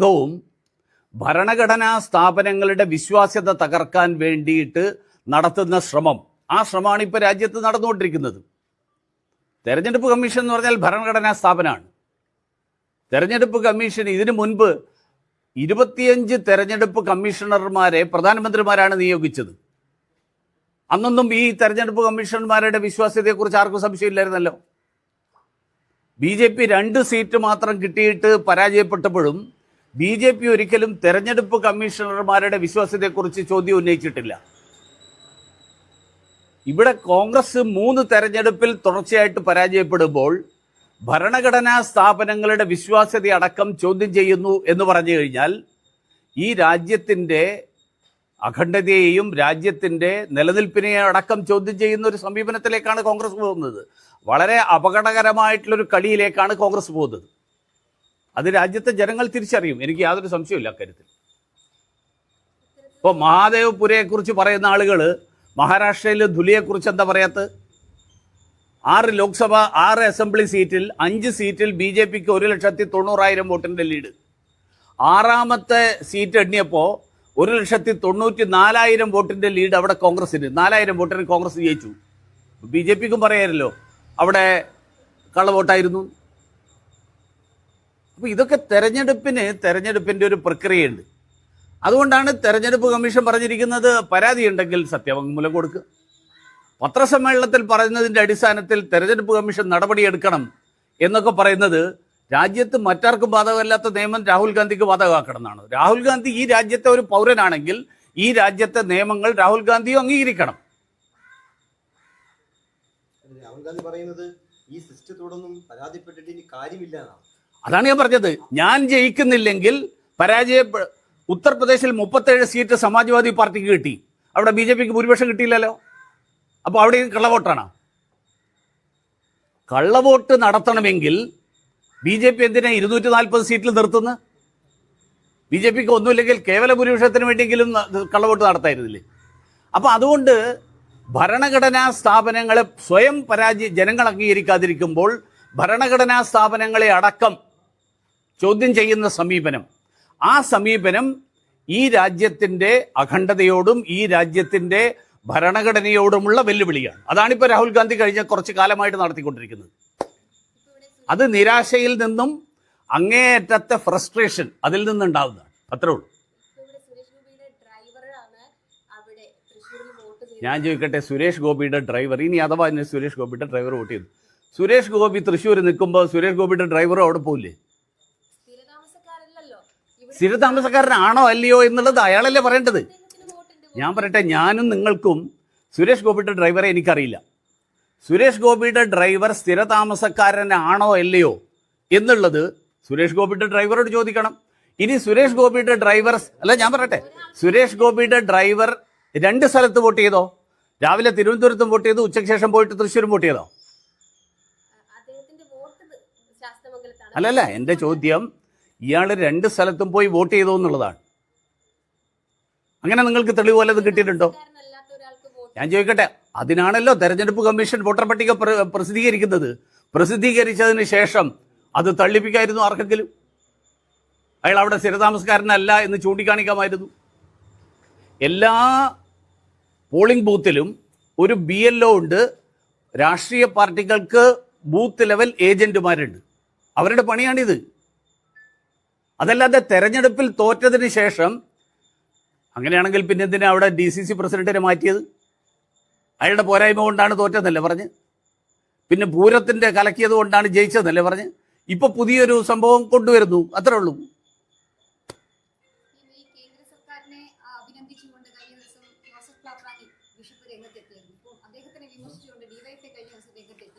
വും ഭരണഘടനാ സ്ഥാപനങ്ങളുടെ വിശ്വാസ്യത തകർക്കാൻ വേണ്ടിയിട്ട് നടത്തുന്ന ശ്രമം, ആ ശ്രമമാണ് ഇപ്പോൾ രാജ്യത്ത് നടന്നുകൊണ്ടിരിക്കുന്നത്. തെരഞ്ഞെടുപ്പ് കമ്മീഷൻ എന്ന് പറഞ്ഞാൽ ഭരണഘടനാ സ്ഥാപനമാണ്. തെരഞ്ഞെടുപ്പ് കമ്മീഷൻ ഇതിനു മുൻപ് 25 തെരഞ്ഞെടുപ്പ് കമ്മീഷണർമാരെ പ്രധാനമന്ത്രിമാരാണ് നിയോഗിച്ചത്. അന്നൊന്നും ഈ തെരഞ്ഞെടുപ്പ് കമ്മീഷണർമാരുടെ വിശ്വാസ്യതയെക്കുറിച്ച് ആർക്കും സംശയമില്ലായിരുന്നല്ലോ. BJP 2 സീറ്റ് മാത്രം കിട്ടിയിട്ട് പരാജയപ്പെട്ടപ്പോഴും BJP ഒരിക്കലും തെരഞ്ഞെടുപ്പ് കമ്മീഷണർമാരുടെ വിശ്വാസ്യതയെക്കുറിച്ച് ചോദ്യം ഉന്നയിച്ചിട്ടില്ല. ഇവിടെ കോൺഗ്രസ് 3 തെരഞ്ഞെടുപ്പിൽ തുടർച്ചയായിട്ട് പരാജയപ്പെടുമ്പോൾ ഭരണഘടനാ സ്ഥാപനങ്ങളുടെ വിശ്വാസ്യത അടക്കം ചോദ്യം ചെയ്യുന്നു എന്ന് പറഞ്ഞു കഴിഞ്ഞാൽ ഈ രാജ്യത്തിൻ്റെ അഖണ്ഡതയെയും രാജ്യത്തിൻ്റെ നിലനിൽപ്പിനെയും അടക്കം ചോദ്യം ചെയ്യുന്ന ഒരു സമീപനത്തിലേക്കാണ് കോൺഗ്രസ് പോകുന്നത്. വളരെ അപകടകരമായിട്ടുള്ളൊരു കളിയിലേക്കാണ് കോൺഗ്രസ് പോകുന്നത്. അത് രാജ്യത്തെ ജനങ്ങൾ തിരിച്ചറിയും, എനിക്ക് യാതൊരു സംശയമില്ല അക്കാര്യത്തിൽ. ഇപ്പോൾ മഹാദേവ്പുരയെക്കുറിച്ച് പറയുന്ന ആളുകൾ മഹാരാഷ്ട്രയിൽ ധുലിയെക്കുറിച്ച് എന്താ പറയാത്തത്? 6 ലോക്സഭ 6 അസംബ്ലി സീറ്റിൽ 5 സീറ്റിൽ BJPക്ക് 1,90,000 വോട്ടിൻ്റെ ലീഡ്. 6ാമത്തെ സീറ്റ് എണ്ണിയപ്പോൾ 1,94,000 വോട്ടിൻ്റെ ലീഡ് അവിടെ കോൺഗ്രസിന്. 4,000 വോട്ടിന് കോൺഗ്രസ് ജയിച്ചു. BJPക്കും പറയാമല്ലോ അവിടെ കള്ളവോട്ടായിരുന്നു. അപ്പോൾ ഇതൊക്കെ തെരഞ്ഞെടുപ്പിൻ്റെ ഒരു പ്രക്രിയയുണ്ട്. അതുകൊണ്ടാണ് തെരഞ്ഞെടുപ്പ് കമ്മീഷൻ പറഞ്ഞിരിക്കുന്നത് പരാതിയുണ്ടെങ്കിൽ സത്യവാങ്മൂലം കൊടുക്കുക. പത്രസമ്മേളനത്തിൽ പറയുന്നതിൻ്റെ അടിസ്ഥാനത്തിൽ തെരഞ്ഞെടുപ്പ് കമ്മീഷൻ നടപടിയെടുക്കണം എന്നൊക്കെ പറയുന്നത് രാജ്യത്ത് മറ്റാർക്കും ബാധകമല്ലാത്ത നിയമം രാഹുൽ ഗാന്ധിക്ക് ബാധകമാക്കണം എന്നാണ്. രാഹുൽ ഗാന്ധി ഈ രാജ്യത്തെ ഒരു പൗരനാണെങ്കിൽ ഈ രാജ്യത്തെ നിയമങ്ങൾ രാഹുൽ ഗാന്ധിയും അംഗീകരിക്കണം. രാഹുൽ ഗാന്ധി പറയുന്നത് ഈ സിസ്റ്റത്തോടൊന്നും പരാതിപ്പെട്ടിട്ട് ഇനി കാര്യമില്ല എന്നാണ്. അതാണ് ഞാൻ പറഞ്ഞത്. ഞാൻ ജയിക്കുന്നില്ലെങ്കിൽ ഉത്തർപ്രദേശിൽ 37 സീറ്റ് സമാജ്വാദി പാർട്ടിക്ക് കിട്ടി, അവിടെ BJPക്ക് ഭൂരിപക്ഷം കിട്ടിയില്ലല്ലോ. അപ്പോൾ അവിടെ കള്ളവോട്ടാണ്. കള്ളവോട്ട് നടത്തണമെങ്കിൽ BJP എന്തിനാ 240 സീറ്റിൽ നിർത്തുന്നത്? BJPക്ക് ഒന്നുമില്ലെങ്കിൽ കേവല ഭൂരിപക്ഷത്തിന് വേണ്ടിയെങ്കിലും കള്ളവോട്ട് നടത്തായിരുന്നില്ലേ? അപ്പോൾ അതുകൊണ്ട് ഭരണഘടനാ സ്ഥാപനങ്ങളെ സ്വയം ജനങ്ങൾ അംഗീകരിക്കാതിരിക്കുമ്പോൾ ഭരണഘടനാ സ്ഥാപനങ്ങളെ അടക്കം ചോദ്യം ചെയ്യുന്ന സമീപനം, ആ സമീപനം ഈ രാജ്യത്തിൻ്റെ അഖണ്ഡതയോടും ഈ രാജ്യത്തിൻ്റെ ഭരണഘടനയോടുമുള്ള വെല്ലുവിളിയാണ്. അതാണിപ്പോൾ രാഹുൽ ഗാന്ധി കഴിഞ്ഞ കുറച്ച് കാലമായിട്ട് നടത്തിക്കൊണ്ടിരിക്കുന്നത്. അത് നിരാശയിൽ നിന്നും അങ്ങേയറ്റത്തെ ഫ്രസ്ട്രേഷൻ അതിൽ നിന്നുണ്ടാവുന്നതാണ്. അത്രേ ഉള്ളൂ. ഞാൻ ചോദിക്കട്ടെ, സുരേഷ് ഗോപിയുടെ ഡ്രൈവർ, ഇനി അഥവാ സുരേഷ് ഗോപിയുടെ ഡ്രൈവർ വോട്ട് ചെയ്തു, സുരേഷ് ഗോപി തൃശ്ശൂർ നിൽക്കുമ്പോൾ സുരേഷ് ഗോപിയുടെ ഡ്രൈവറും അവിടെ പോയില്ലേ? സ്ഥിരതാമസക്കാരനാണോ അല്ലയോ എന്നുള്ളത് അയാളല്ലേ പറയേണ്ടത്. ഞാൻ പറയട്ടെ, ഞാനും നിങ്ങൾക്കും സുരേഷ് ഗോപിയുടെ ഡ്രൈവറെ എനിക്കറിയില്ല. സുരേഷ് ഗോപിയുടെ ഡ്രൈവർ സ്ഥിരതാമസക്കാരനാണോ അല്ലയോ എന്നുള്ളത് സുരേഷ് ഗോപിയുടെ ഡ്രൈവറോട് ചോദിക്കണം. ഇനി സുരേഷ് ഗോപിയുടെ ഡ്രൈവർ അല്ല, ഞാൻ പറയട്ടെ, സുരേഷ് ഗോപിയുടെ ഡ്രൈവർ 2 സ്ഥലത്ത് വോട്ട് ചെയ്തോ? രാവിലെ തിരുവനന്തപുരത്തും വോട്ട് ചെയ്തു, ഉച്ചയ്ക്ക് ശേഷം പോയിട്ട് തൃശ്ശൂരും വോട്ട് ചെയ്തോ? അല്ലല്ല, എൻ്റെ ചോദ്യം ഇയാൾ 2 സ്ഥലത്തും പോയി വോട്ട് ചെയ്തോ എന്നുള്ളതാണ്. അങ്ങനെ നിങ്ങൾക്ക് തെളിവ് വല്ലതും കിട്ടിയിട്ടുണ്ടോ? ഞാൻ ചോദിക്കട്ടെ, അതിനാണല്ലോ തെരഞ്ഞെടുപ്പ് കമ്മീഷൻ വോട്ടർ പട്ടിക പ്രസിദ്ധീകരിക്കുന്നത്. പ്രസിദ്ധീകരിച്ചതിന് ശേഷം അത് തള്ളിപ്പിക്കായിരുന്നു ആർക്കെങ്കിലും? അയാൾ അവിടെ സ്ഥിരതാമസക്കാരനല്ല എന്ന് ചൂണ്ടിക്കാണിക്കാമായിരുന്നു. എല്ലാ പോളിംഗ് ബൂത്തിലും ഒരു BLO ഉണ്ട്. രാഷ്ട്രീയ പാർട്ടികൾക്ക് ബൂത്ത് ലെവൽ ഏജന്റുമാരുണ്ട്. അവരുടെ പണിയാണിത്. അതല്ലാതെ തെരഞ്ഞെടുപ്പിൽ തോറ്റതിന് ശേഷം, അങ്ങനെയാണെങ്കിൽ പിന്നെ എന്തിനാ അവിടെ DCC പ്രസിഡന്റിനെ മാറ്റിയത്? അയാളുടെ പോരായ്മ കൊണ്ടാണ് തോറ്റതെന്നല്ലേ പറഞ്ഞ്? പിന്നെ പൂരത്തിൻ്റെ കലക്കിയത് കൊണ്ടാണ് ജയിച്ചതെന്നല്ലേ പറഞ്ഞ്? ഇപ്പോൾ പുതിയൊരു സംഭവം കൊണ്ടുവരുന്നു, അത്രേ ഉള്ളൂ.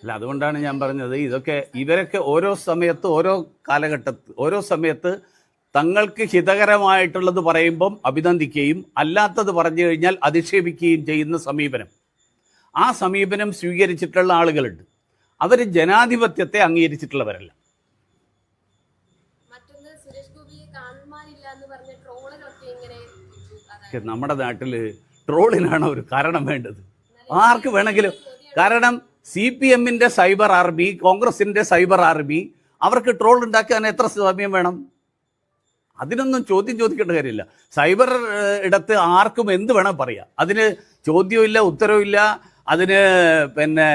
അല്ല, അതുകൊണ്ടാണ് ഞാൻ പറഞ്ഞത്, ഇവരൊക്കെ ഓരോ സമയത്ത് തങ്ങൾക്ക് ഹിതകരമായിട്ടുള്ളത് പറയുമ്പം അഭിനന്ദിക്കുകയും അല്ലാത്തത് പറഞ്ഞു കഴിഞ്ഞാൽ അധിക്ഷേപിക്കുകയും ചെയ്യുന്ന സമീപനം, ആ സമീപനം സ്വീകരിച്ചിട്ടുള്ള ആളുകളുണ്ട്. അവർ ജനാധിപത്യത്തെ അംഗീകരിച്ചിട്ടുള്ളവരല്ല. നമ്മുടെ നാട്ടിൽ ട്രോളിനാണ് ഒരു കാരണം വേണ്ടത്. ആർക്ക് വേണമെങ്കിലും. കാരണം CPMന്റെ സൈബർ ആർമി, കോൺഗ്രസിൻ്റെ സൈബർ ആർമി, അവർക്ക് ട്രോൾ ഉണ്ടാക്കാൻ എത്ര സമയം വേണം? അതിനൊന്നും ചോദ്യം ചോദിക്കേണ്ട കാര്യമില്ല. സൈബർ ഇടത്ത് ആർക്കും എന്ത് വേണം പറയാം. അതിന് ചോദ്യമില്ല, ഉത്തരവില്ല, അതിന് പിന്നെ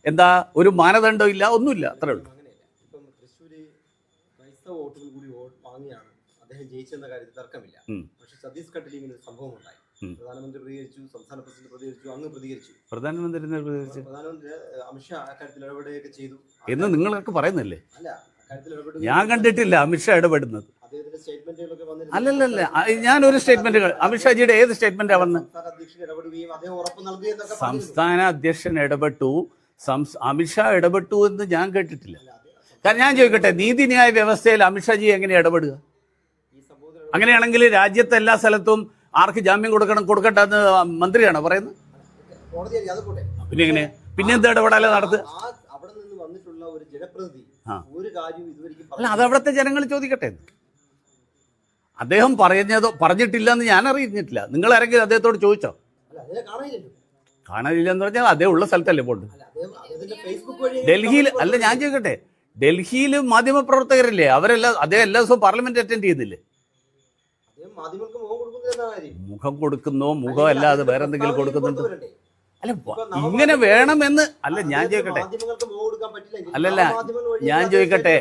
എന്താ ഒരു മാനദണ്ഡം ഇല്ല, ഒന്നുമില്ല, അത്രേ ഉള്ളൂ. അങ്ങനെയല്ല. ഇപ്പം തൃശ്ശൂര് ക്രൈസ്തവ വോട്ടുകൾ കൂടി വാങ്ങിയാണ് അദ്ദേഹം ജയിച്ചെന്ന കാര്യത്തിൽ തർക്കമില്ല. പക്ഷെ ഛത്തീസ്ഗഡിൽ ഇങ്ങനെ ഒരു സംഭവം ഉണ്ടായി. പ്രധാനമന്ത്രി പ്രതികരിച്ചു, സംസ്ഥാന പ്രസിഡന്റ് പ്രതികരിച്ചു, അങ്ങ് പ്രതികരിച്ചു. പ്രധാനമന്ത്രി അമിത്ഷാ അക്കാര്യത്തിൽ ഇടപെടുകയൊക്കെ ചെയ്തു എന്ന് നിങ്ങളൊക്കെ പറയുന്നില്ലേ? അല്ല, അക്കാര്യത്തിൽ ഇടപെടുക. ഞാൻ കണ്ടിട്ടില്ല അമിത്ഷാ ഇടപെടുന്നത്. അദ്ദേഹത്തിന്റെ സ്റ്റേറ്റ്മെന്റുകളൊക്കെ വന്നിരുന്നു. അല്ലല്ല, ഞാനൊരു സ്റ്റേറ്റ്മെന്റ്, അമിത്ഷാജിയുടെ ഏത് സ്റ്റേറ്റ്മെന്റാ വന്നത്? സംസ്ഥാന അധ്യക്ഷൻ ഇടപെടുകയും അദ്ദേഹം ഉറപ്പ് നൽകുകയെന്നൊക്കെ സംസ്ഥാന അധ്യക്ഷൻ ഇടപെട്ടു, അമിത്ഷാ ഇടപെട്ടു എന്ന് ഞാൻ കേട്ടിട്ടില്ല. കാരണം ഞാൻ ചോദിക്കട്ടെ, നീതിന്യായ വ്യവസ്ഥയിൽ അമിത്ഷാജി എങ്ങനെ ഇടപെടുക? അങ്ങനെയാണെങ്കിൽ രാജ്യത്തെ എല്ലാ സ്ഥലത്തും ആർക്ക് ജാമ്യം കൊടുക്കണ്ടെന്ന് മന്ത്രിയാണോ പറയുന്നത്? പിന്നെ എങ്ങനെ, പിന്നെ എന്താ ഇടപെടാലോ നടത്തുക? അവിടെ നിന്ന് വന്നിട്ടുള്ള ഒരു ജനപ്രതിനിധി ഒരു കാര്യം ഇതുവരെയും അല്ല, അത് അവിടുത്തെ ജനങ്ങൾ ചോദിക്കട്ടെ. അദ്ദേഹം പറഞ്ഞിട്ടില്ല എന്ന് ഞാൻ അറിഞ്ഞിട്ടില്ല. നിങ്ങൾ ആരെങ്കിലും അദ്ദേഹത്തോട് ചോദിച്ചോ? കാണാനില്ല എന്ന് പറഞ്ഞാൽ അതേ ഉള്ള സ്ഥലത്തല്ലേ പോണ്ട്. ഡൽഹിയിൽ അല്ല, ഞാൻ ചോദിക്കട്ടെ, ഡൽഹിയിൽ മാധ്യമപ്രവർത്തകരല്ലേ അവരെല്ലാം? അദ്ദേഹം എല്ലാ ദിവസവും പാർലമെന്റ് അറ്റൻഡ് ചെയ്യുന്നില്ലേ? മുഖം കൊടുക്കുന്നോ, മുഖം അല്ലാതെ വേറെ എന്തെങ്കിലും കൊടുക്കുന്നുണ്ടോ? അല്ല, ഇങ്ങനെ വേണമെന്ന് അല്ല ഞാൻ ചോദിക്കട്ടെ. അല്ലല്ല, ഞാൻ ചോദിക്കട്ടെ,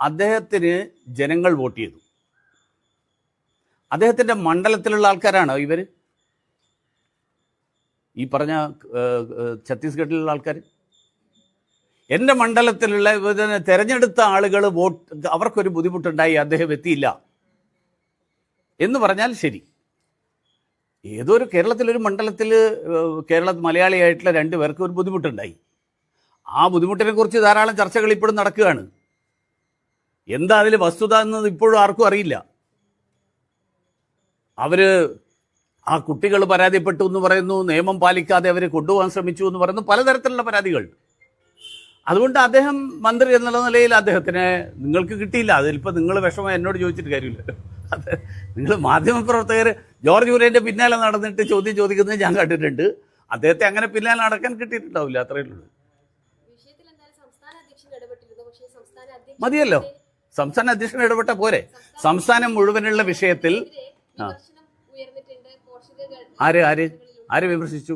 അദ്ദേഹത്തിന് ജനങ്ങൾ വോട്ട് ചെയ്തു. അദ്ദേഹത്തിന്റെ മണ്ഡലത്തിലുള്ള ആൾക്കാരാണോ ഇവര് ഈ പറഞ്ഞ ഛത്തീസ്ഗഡിലുള്ള ആൾക്കാർ? എൻ്റെ മണ്ഡലത്തിലുള്ള തെരഞ്ഞെടുത്ത ആളുകൾ വോട്ട്, അവർക്കൊരു ബുദ്ധിമുട്ടുണ്ടായി, അദ്ദേഹം എത്തിയില്ല എന്ന് പറഞ്ഞാൽ ശരി. ഏതൊരു കേരളത്തിലൊരു മണ്ഡലത്തിൽ മലയാളിയായിട്ടുള്ള 2 പേർക്ക് ഒരു ബുദ്ധിമുട്ടുണ്ടായി. ആ ബുദ്ധിമുട്ടിനെ കുറിച്ച് ധാരാളം ചർച്ചകൾ ഇപ്പോഴും നടക്കുകയാണ്. എന്താ അതിൽ വസ്തുത എന്നത് ഇപ്പോഴും ആർക്കും അറിയില്ല. ആ കുട്ടികൾ പരാതിപ്പെട്ടു എന്ന് പറയുന്നു, നിയമം പാലിക്കാതെ അവർ കൊണ്ടുപോകാൻ ശ്രമിച്ചു എന്ന് പറയുന്നു, പലതരത്തിലുള്ള പരാതികൾ. അതുകൊണ്ട് അദ്ദേഹം മന്ത്രി എന്നുള്ള നിലയിൽ അദ്ദേഹത്തിന് നിങ്ങൾക്ക് കിട്ടിയില്ല. അതിലിപ്പോൾ നിങ്ങൾ വിഷമം എന്നോട് ചോദിച്ചിട്ട് കാര്യമില്ലല്ലോ. അത് നിങ്ങൾ മാധ്യമപ്രവർത്തകർ ജോർജ് കുര്യൻ്റെ പിന്നാലെ നടന്നിട്ട് ചോദ്യം ചോദിക്കുന്നത് ഞാൻ കണ്ടിട്ടുണ്ട്. അദ്ദേഹത്തെ അങ്ങനെ പിന്നാലെ നടക്കാൻ കിട്ടിയിട്ടുണ്ടാവില്ല, അത്രയേ ഉള്ളൂ. മതിയല്ലോ, സംസ്ഥാന അധ്യക്ഷൻ ഇടപെട്ട പോരെ? സംസ്ഥാനം മുഴുവനുള്ള വിഷയത്തിൽ ആര് വിമർശിച്ചു?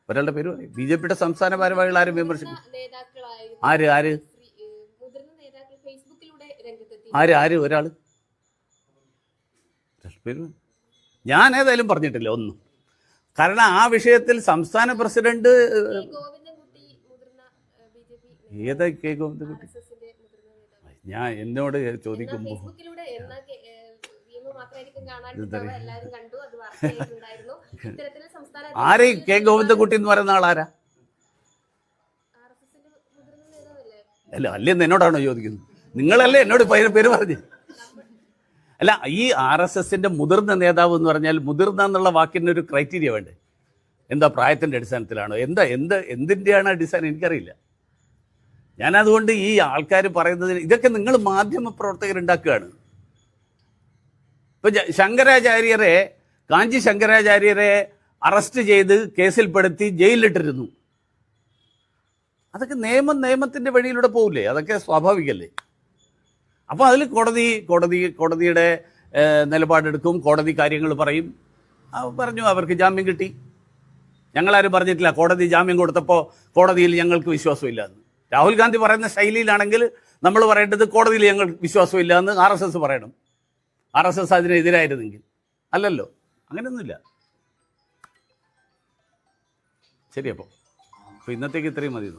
ഒരാളുടെ പേര് പറയും. BJPയുടെ സംസ്ഥാന ഭാരവാഹികൾ ആരും വിമർശിക്കും? ഒരാള് പേര് ഞാൻ ഏതായാലും പറഞ്ഞിട്ടില്ല ഒന്നും. കാരണം ആ വിഷയത്തിൽ സംസ്ഥാന പ്രസിഡന്റ് ഏതാ കെ ഗോവിന്ദൻകുട്ടി? ഞാൻ എന്നോട് ചോദിക്കുമ്പോൾ ആരെ കെ ഗോവിന്ദൻകുട്ടി എന്ന് പറയുന്ന ആളാരാ? അല്ലെന്ന് എന്നോടാണോ ചോദിക്കുന്നത്? നിങ്ങളല്ലേ എന്നോട് പേര് പറഞ്ഞ്? അല്ല, ഈ RSSന്റെ മുതിർന്ന നേതാവ് എന്ന് പറഞ്ഞാൽ മുതിർന്ന എന്നുള്ള വാക്കിന് ഒരു ക്രൈറ്റീരിയ വേണ്ടേ? എന്താ പ്രായത്തിൻ്റെ അടിസ്ഥാനത്തിലാണോ? എന്തിൻ്റെയാണ് അടിസ്ഥാനം എനിക്കറിയില്ല. ഞാനതുകൊണ്ട് ഈ ആൾക്കാർ പറയുന്നതിന് ഇതൊക്കെ നിങ്ങൾ മാധ്യമ പ്രവർത്തകരുണ്ടാക്കുകയാണ്. ഇപ്പം കാഞ്ചി ശങ്കരാചാര്യരെ അറസ്റ്റ് ചെയ്ത് കേസിൽപ്പെടുത്തി ജയിലിലിട്ടിരുന്നു. അതൊക്കെ നിയമത്തിൻ്റെ വഴിയിലൂടെ പോകില്ലേ? അതൊക്കെ സ്വാഭാവികമല്ലേ? അപ്പോൾ അതിൽ കോടതിയുടെ നിലപാടെടുക്കും, കോടതി കാര്യങ്ങൾ പറയും. പറഞ്ഞു അവർക്ക് ജാമ്യം കിട്ടി. ഞങ്ങളാരും പറഞ്ഞിട്ടില്ല കോടതി ജാമ്യം കൊടുത്തപ്പോൾ കോടതിയിൽ ഞങ്ങൾക്ക് വിശ്വാസമില്ല എന്ന്. രാഹുൽ ഗാന്ധി പറയുന്ന ശൈലിയിലാണെങ്കിൽ നമ്മൾ പറയേണ്ടത് കോടതിയിൽ ഞങ്ങൾക്ക് വിശ്വാസമില്ല എന്ന് RSS പറയണം. RSS അതിനെതിരായിരുന്നെങ്കിൽ. അല്ലല്ലോ, അങ്ങനെയൊന്നുമില്ല. ശരി, അപ്പോൾ ഇന്നത്തേക്ക് ഇത്രയും മതി.